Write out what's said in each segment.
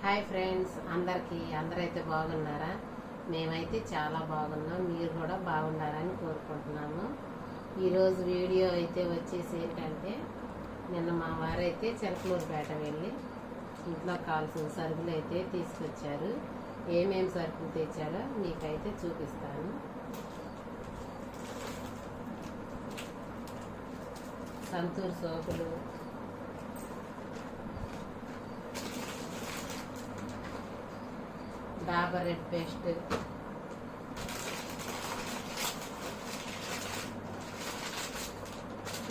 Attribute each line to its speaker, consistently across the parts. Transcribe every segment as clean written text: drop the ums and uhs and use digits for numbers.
Speaker 1: Hi friends, అందరైతే బాగున్నారా? మేమైతే చాలా బాగున్నాం. మీరు కూడా బాగున్నారని కోరుకుంటున్నాము. ఈరోజు వీడియో అయితే వచ్చేసి ఏంటంటే, నిన్న మా వారైతే చిలకలూరుపేట వెళ్ళి ఇంట్లో కావాల్సిన సరుకులు అయితే తీసుకొచ్చారు. ఏమేమి సరుకులు తెచ్చారో మీకైతే చూపిస్తాను. సంతూర్ సోపులు, డాబర్ రెడ్ పేస్ట్,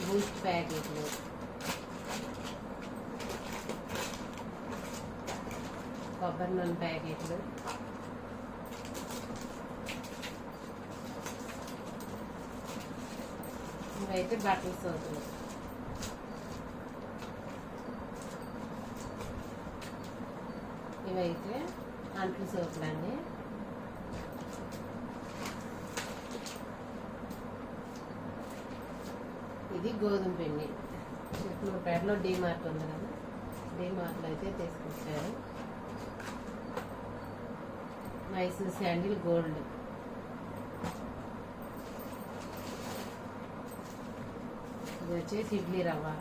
Speaker 1: బూస్ట్ ప్యాకెట్లు, కొబ్బరి నూనె ప్యాకెట్లు, ఇవైతే బట్టల సోపులు, ఇవైతే అంట్లు సోపులండి. ఇది గోధుమ పిండి. చిలకలూరుపేటలో డీమార్ట్ ఉంది కదా, డీమార్ట్లో అయితే తీసుకొచ్చారు. మైసూర్ శాండిల్ గోల్డ్, ఇది వచ్చేసి ఇడ్లీ రవ్వ,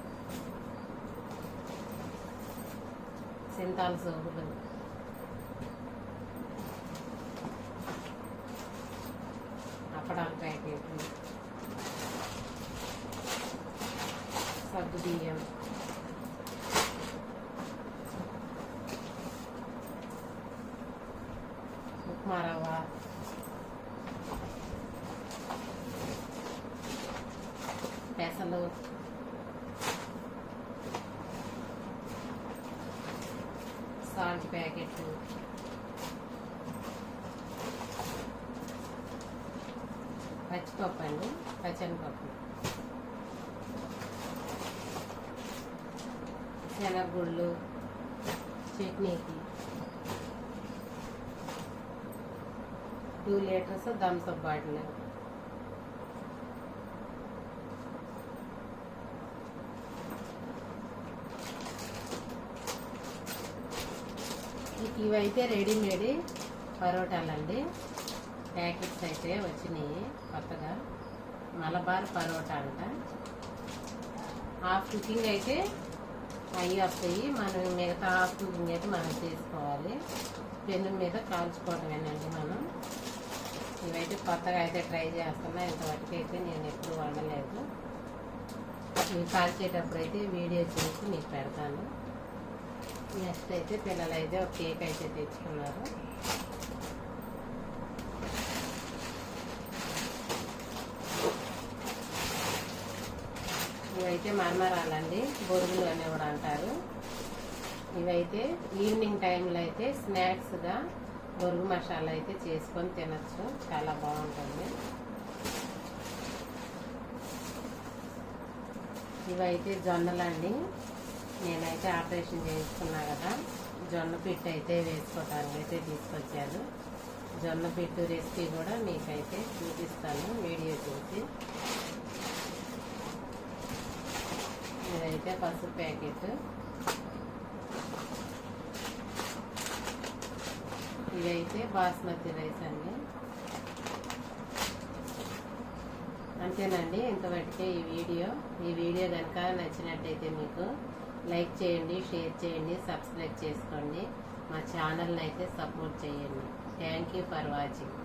Speaker 1: సింతాల సోపులు, అప్పడాల ప్యాకెట్లు, సగ్గు బియ్యం, ఉప్మా రవ్వ, పెసలు, సాల్ట్ ప్యాకెట్లు, పచ్చిపప్పు అండి, పచ్చనిపప్పు, శనగగుళ్ళు చట్నీకి, 2 లీటర్స్ థమ్స్అప్ బాటిల్, ఇవైతే రెడీమేడ్ పరోటాలండి. ప్యాకెట్స్ అయితే వచ్చినాయి కొత్తగా, మలబార్ పరోటా అంట. హాఫ్ కుకింగ్ అయితే అవి వస్తాయి, మనం మిగతా హాఫ్ కుకింగ్ అయితే మనం చేసుకోవాలి. పెన్ను మీద కాల్చుకోవటమేనండి మనం. ఇవైతే కొత్తగా అయితే ట్రై చేస్తున్నా, ఇంతవరకు అయితే నేను ఎప్పుడు వండలేదు. ఇవి కాల్చేటప్పుడు అయితే వీడియో చేసి మీకు పెడతాను. నెక్స్ట్ అయితే పిల్లలు అయితే ఒక కేక్ అయితే తెచ్చుకున్నారు. ఇవైతే మరమరాలండి, బొరుగులు అని కూడా అంటారు. ఇవైతే ఈవినింగ్ టైంలో అయితే స్నాక్స్గా బొరుగు మసాలా అయితే చేసుకొని తినచ్చు, చాలా బాగుంటుంది. ఇవైతే జొన్నలండి. నేనైతే ఆపరేషన్ చేయించుకున్నా కదా, జొన్న పిట్టు అయితే వేసుకోవటానికి అయితే తీసుకొచ్చాను. జొన్న పిట్టు రెసిపీ కూడా మీకైతే చూపిస్తాను వీడియో చూసి. ఇదైతే పసుపు ప్యాకెట్, ఇదైతే బాస్మతి రైస్ అండి. అంతేనండి, ఇంతవరకే ఈ వీడియో కనుక నచ్చినట్టయితే మీకు లైక్ చేయండి, షేర్ చేయండి, సబ్స్క్రైబ్ చేసుకోండి. మా ఛానల్ని అయితే సపోర్ట్ చేయండి. Thank you for watching.